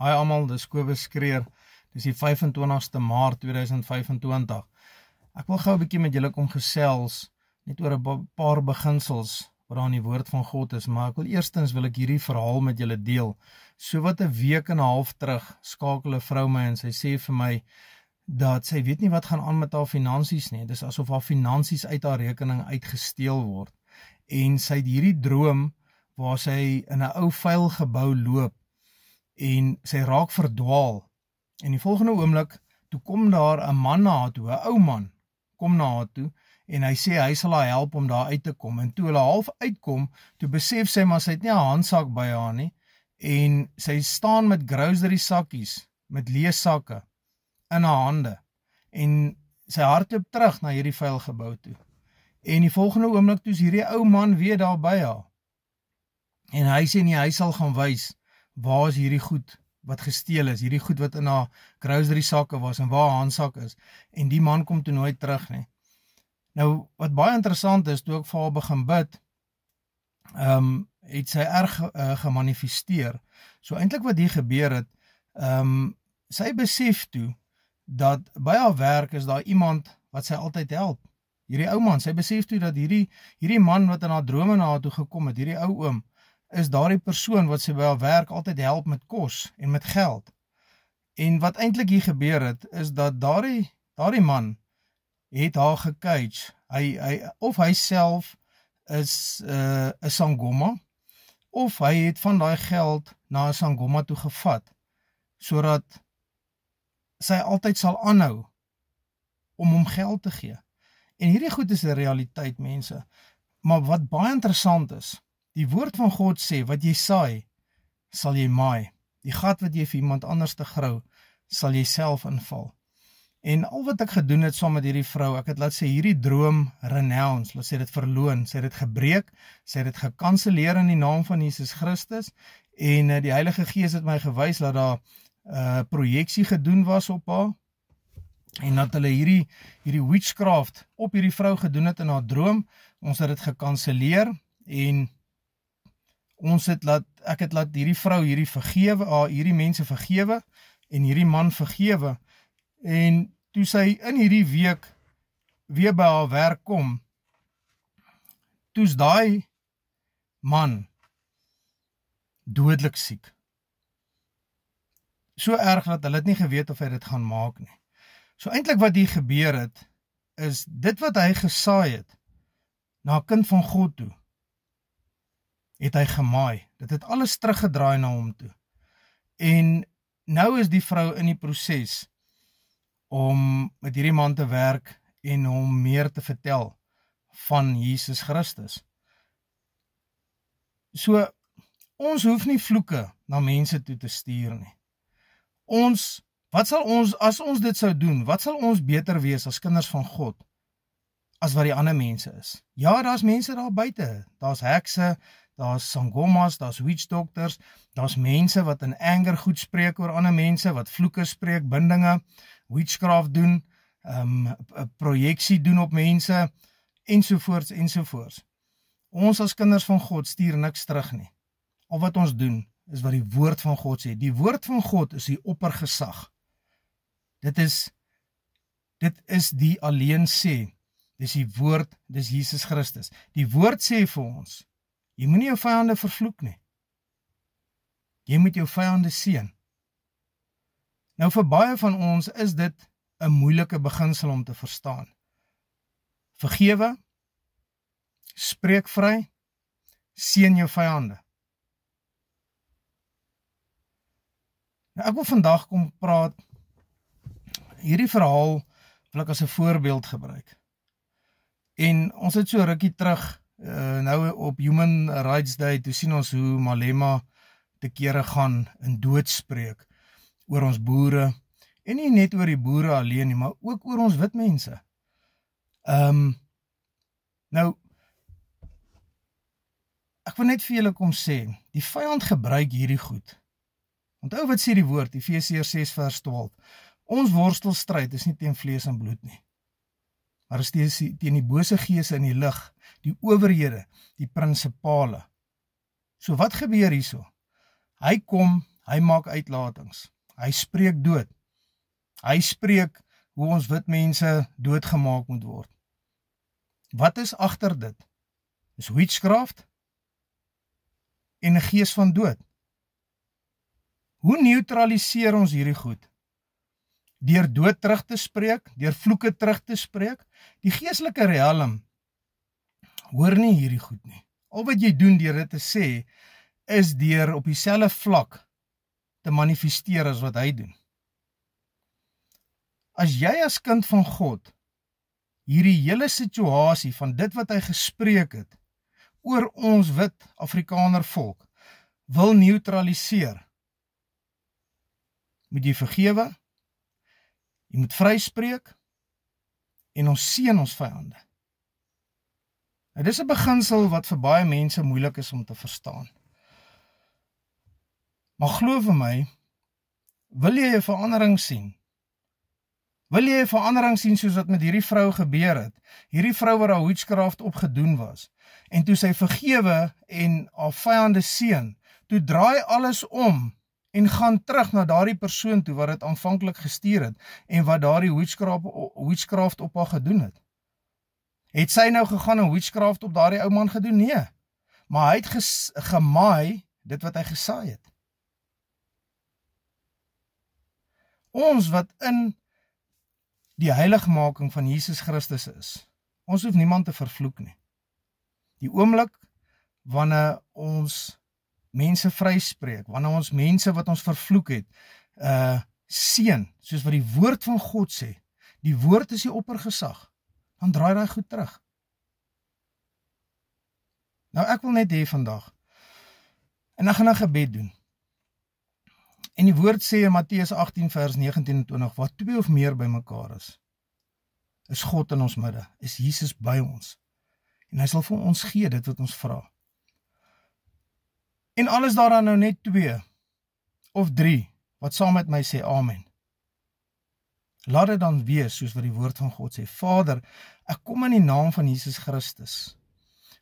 Hi almal, dis Kobus Kreer. Dis die 25ste Maart 2025. Ek wil gou 'n bietjie met julle kom gesels, net oor 'n paar beginsels wat daar in die woord van God is, maar eerstens wil ek hierdie verhaal met julle deel. So wat 'n week en 'n half terug skakel 'n vrou my en sy sê vir my dat sy weet nie wat gaan aan met haar finansies nie. Dis asof haar finansies uit haar rekening uitgesteel word. En sy het hierdie droom waar sy in 'n ou vuil gebou loop en sy raak verdwaal. En die volgende oomblik, toe kom daar 'n man na haar toe, 'n ou man, kom na haar toe, en hy sê hy sal haar help om daar uit te kom. En toe hulle half uitkom, toe besef sy maar sy het nie 'n handsak by haar nie, en sy staan met grocery sakkies, met leesakke, in haar hande, en sy hardloop terug na hierdie vuil gebou toe. En die volgende oomblik toe is hierdie ou man weer daar by haar. En hy sê nie, hy sal gaan wys, waar is hierdie goed wat gesteel is, hierdie goed wat in haar grocery sakke was, en waar haar handsak is, en die man kom toe nooit terug nie. Nou, wat baie interessant is, toe ek vir haar begin bid, het sy erg gemanifesteer. So eintlik wat hier gebeur het, sy besef toe, dat by haar werk is daar iemand wat sy altyd help. Hierdie ou man, sy besef toe dat hierdie man wat in haar drome na haar toe gekom het, hierdie ou oom, is daardie persoon wat sy by haar werk altyd help met kos en met geld. En wat eintlik hier gebeur het, is dat daardie man het haar gecage. Of hy self is 'n sangoma, of hy het van daai geld na 'n sangoma toe gevat, sodat sy altyd sal aanhou om hom geld te gee. En hierdie goed is 'n realiteit, mense. Maar wat baie interessant is, die woord van God sê, wat jy saai, sal jy maai. Die gat wat jy vir iemand anders te grou, sal jy self inval. En al wat ek gedoen het saam met hierdie vrou, ek het laat sy hierdie droom renounce, laat sy dit verloon, sy het dit gebreek, sy het dit gekanseleer in die naam van Jesus Christus, en die Heilige Gees het my gewys dat daar projeksie gedoen was op haar, en dat hulle hierdie witchcraft op hierdie vrou gedoen het in haar droom. Ons het dit gekanseleer, en ek het laat hierdie vrou hierdie mense vergewe, en hierdie man vergewe, en toe sy in hierdie week weer by haar werk kom, toe's daai man dodelik siek. So erg dat hulle het nie geweet of hy dit gaan maak nie. So eintlik wat hier gebeur het, is dit wat hy gesaai het, na 'n kind van God toe, het hy gemaai. Dit het alles teruggedraai na hom toe. En nou is die vrou in die proses om met hierdie man te werk en hom meer te vertel van Jesus Christus. So, ons hoef nie vloeke na mense toe te stuur nie. As ons dit sou doen, wat sal ons beter wees as kinders van God, as wat die ander mense is? Ja, daar's mense daar buite, daar's hekse, daar's sangomas, daar's witch doctors, daar's mense wat in anger goed spreek oor ander mense, wat vloeke spreek, bindinge, witchcraft doen, projeksie doen op mense, ensovoorts, ensovoorts. Ons as kinders van God stuur niks terug nie. Al wat ons doen, is wat die woord van God sê. Die woord van God is die oppergesag. Dit is die alleen sê. Dis die woord, dis Jesus Christus. Die woord sê vir ons, jy moenie jou vyande vervloek nie. Jy moet jou vyande seën. Nou vir baie van ons is dit 'n moeilike beginsel om te verstaan. Vergewe, spreek vry, seën jou vyande. Nou ek wil vandag kom praat, hierdie verhaal wil ek as 'n voorbeeld gebruik. En ons het so rukkie terug, nou op Human Rights Day, toe sien ons hoe Malema te kere gaan in doodspreek oor ons boere, en nie net oor die boere alleen nie, maar ook oor ons wit mense. Nou, ek wil net vir julle kom sê, die vyand gebruik hierdie goed. Onthou wat sê die woord, Efesiërs 6 vers 12, ons worstelstryd is nie teen vlees en bloed nie, maar is teen die bose geeste in die lig, die owerhede, die prinsipale. So wat gebeur hierso? Hy kom, Hy maak uitlatings. Hy spreek dood. Hy spreek hoe ons wit mense doodgemaak moet word. Wat is agter dit? Dis witchcraft en 'n gees van dood. Hoe neutraliseer ons hierdie goed? Deur dood terug te spreek, deur vloeke terug te spreek. Die geestelike riem hoor nie hierdie goed nie. Al wat jy doen deur dit te sê, is deur op dieselfde vlak te manifesteer as wat hy doen. As jy as kind van God hierdie hele situasie van dit wat hy gespreek het oor ons wit Afrikaner volk wil neutraliseer, moet jy vergewe, jy moet vryspreek en ons seën ons vyande. Nou, dis 'n beginsel wat vir baie mense moeilik is om te verstaan. Maar glo vir my, wil jy 'n verandering sien? Wil jy 'n verandering sien soos wat met hierdie vrou gebeur het? Hierdie vrou wat haar witchcraft opgedoen was, en toe sy vergewe en haar vyande seën, toe draai alles om en gaan terug na daardie persoon toe wat dit aanvanklik gestuur het en wat daardie witchcraft op haar gedoen het. Het sy nou gegaan en witchcraft op daardie ou man gedoen? Nee. Maar hy het gemaai dit wat hy gesaai het. Ons wat in die heiligmaking van Jesus Christus is, ons hoef niemand te vervloek nie. Die oomblik wanneer ons mense vryspreek, wanneer ons mense wat ons vervloek het, seën, soos wat die woord van God sê, die woord is die oppergesag, dan draai hy goed terug. Nou ek wil net hê vandag, en ek gaan 'n gebed doen. En die woord sê in Matteus 18 vers 19 en 20, waar 2 of meer by mekaar is God in ons midde, is Jesus by ons. En hy sal vir ons gee dit wat ons vra. En alles daaraan nou net 2 of 3 wat saam met my sê amen. Laat dit dan wees soos wat die woord van God sê. Vader, ek kom in die naam van Jesus Christus.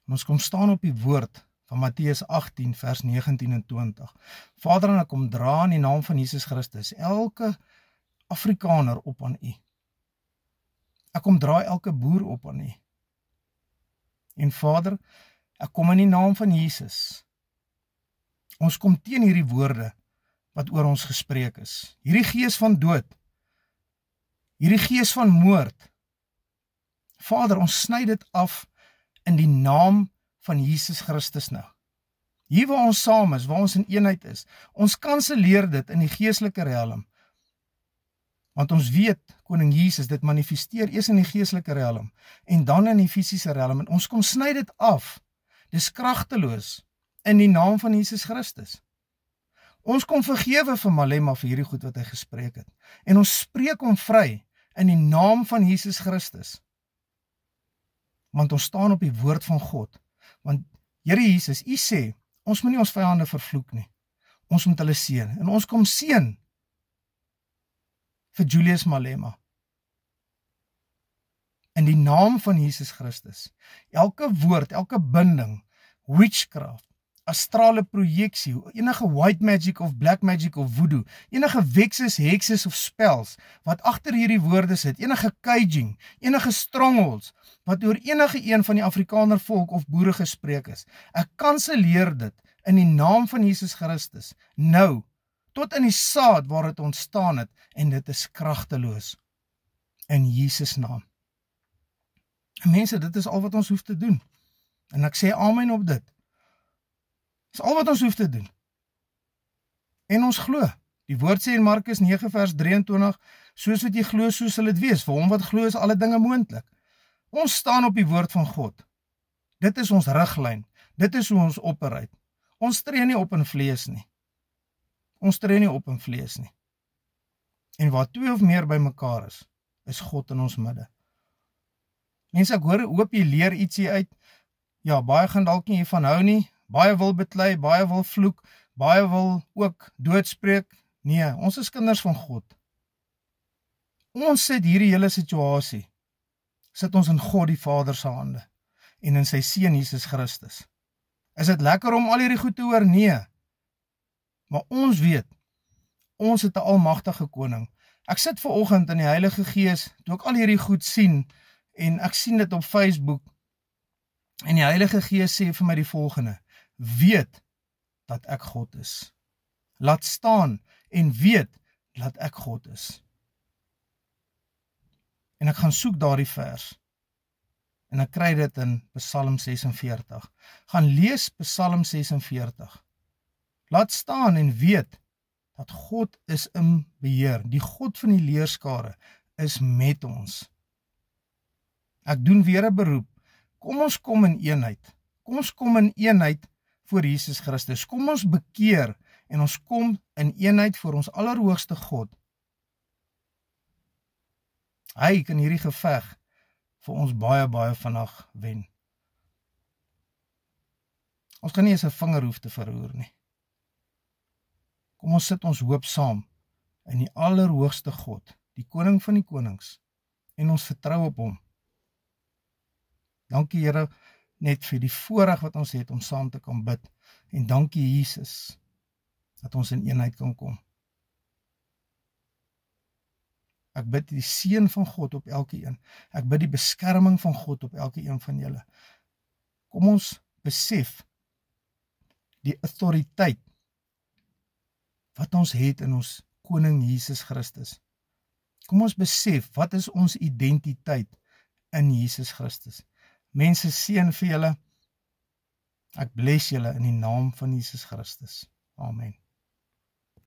En ons kom staan op die woord van Matteus 18 vers 19 en 20. Vader, en ek kom dra in die naam van Jesus Christus elke Afrikaner op aan U. Ek kom dra elke boer op aan U. En Vader, ek kom in die naam van Jesus. Ons kom teen hierdie woorde wat oor ons gespreek is. Hierdie gees van dood, hierdie gees van moord. Vader, ons sny dit af in die naam van Jesus Christus nou. Hier waar ons saam is, waar ons in eenheid is, ons kanselleer dit in die geestelike riem. Want ons weet, koning Jesus, dit manifesteer eers in die geestelike riem, en dan in die fisiese riem, en ons kom sny dit af. Dis kragteloos in die naam van Jesus Christus. Ons kom vergewe vir Malema vir hierdie goed wat hy gespreek het. En ons spreek hom vry in die naam van Jesus Christus. Want ons staan op die woord van God. Want Here Jesus, U sê, ons moet nie ons vyande vervloek nie. Ons moet hulle seën. En ons kom seën vir Julius Malema. In die naam van Jesus Christus. Elke woord, elke binding, witchcraft, astrale projeksie, enige white magic of black magic of voodoo, enige wekses, hekses of spels, wat agter hierdie woorde sit, enige caging, enige strongholds, wat oor enige een van die Afrikaner volk of boere gespreek is. Ek kanselleer dit in die naam van Jesus Christus, nou, tot in die saad waar het ontstaan het, en dit is kragteloos, in Jesus naam. En mense, dit is al wat ons hoef te doen, en ek sê amen op dit. Dis al wat ons hoef te doen. En ons glo. Die woord sê in Markus 9 vers 23, soos wat jy glo, so sal dit wees. Vir hom wat glo is alle dinge moontlik. Ons staan op die woord van God. Dit is ons riglyn. Dit is hoe ons operate. Ons tree nie op in vlees nie. Ons tree nie op in vlees nie. En waar 2 of meer by mekaar is God in ons midde. Mense, ek hoop jy leer ietsie uit. Ja, baie gaan dalk nie hiervan hou nie. Baie wil beklei, baie wil vloek, baie wil ook doodspreek. Nee, ons is kinders van God. Ons sit hierdie hele situasie, sit ons in God die Vader se hande, en in sy Seun Jesus Christus. Is dit lekker om al hierdie goed te hoor? Nee. Maar ons weet, ons het 'n almagtige koning. Ek sit vanoggend in die Heilige Gees, toe ek al hierdie goed sien, en ek sien dit op Facebook, en die Heilige Gees sê vir my die volgende: weet dat ek God is. Laat staan en weet dat ek God is. En ek gaan soek daardie vers, en ek kry dit in Psalm 46. Gaan lees Psalm 46. Laat staan en weet dat God is in beheer. Die God van die leerskare is met ons. Ek doen weer 'n beroep. Kom ons kom in eenheid. Kom ons kom in eenheid voor Jesus Christus. Kom ons bekeer en ons kom in eenheid voor ons allerhoogste God. Hy kan hierdie geveg vir ons baie, baie vinnig wen. Ons kan nie eens 'n vinger hoef te verroer nie. Kom ons sit ons hoop saam in die allerhoogste God, die koning van die konings, en ons vertrou op hom. Dankie Here net vir die voorreg wat ons het om saam te kan bid, en dankie Jesus dat ons in eenheid kan kom. Ek bid die seën van God op elke een. Ek bid die beskerming van God op elke een van julle. Kom ons besef die autoriteit wat ons het in ons koning Jesus Christus. Kom ons besef, wat is ons identiteit in Jesus Christus? Mense, seën vir julle. Ek bless julle in die naam van Jesus Christus. Amen.